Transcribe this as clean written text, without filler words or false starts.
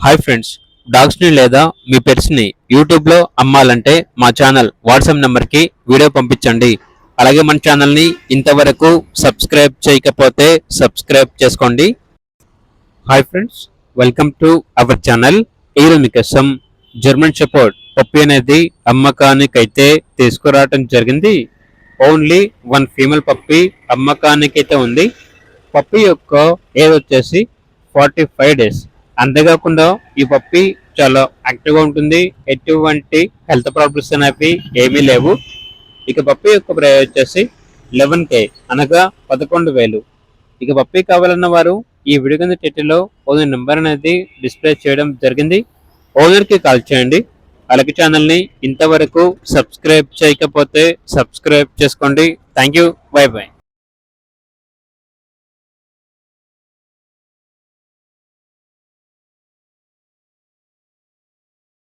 Hi friends, డాగ్స్ని లేదా మీ పెట్స్ని యూట్యూబ్లో అమ్మాలంటే మా ఛానల్ వాట్సాప్ నెంబర్కి వీడియో పంపించండి. అలాగే మన ఛానల్ని ఇంతవరకు సబ్స్క్రైబ్ చేయకపోతే సబ్స్క్రైబ్ చేసుకోండి. Hi friends, welcome to our channel. ఈరోజు మీకోసం జర్మన్ షెపర్డ్ పప్పి అనేది అమ్మకానికైతే తీసుకురావటం జరిగింది. ఓన్లీ వన్ ఫీమేల్ పప్పి అమ్మకానికైతే ఉంది. పప్పి యొక్క ఏజ్ వచ్చేసి 45 days. అంతేకాకుండా ఈ పప్పి చాలా యాక్టివ్గా ఉంటుంది. ఎటువంటి హెల్త్ ప్రాబ్లమ్స్ అనేవి ఏమీ లేవు. ఇక పప్పి యొక్క ప్రైస్ వచ్చేసి 11K, అనగా 11,000. ఇక పప్పి కావాలన్న వారు ఈ వీడియో కింద టైటిల్లో ఓనర్ నెంబర్ అనేది డిస్ప్లే చేయడం జరిగింది. ఓనర్కి కాల్ చేయండి. అలాగే ఛానల్ని ఇంతవరకు సబ్స్క్రైబ్ చేయకపోతే సబ్స్క్రైబ్ చేసుకోండి. Thank you, by by.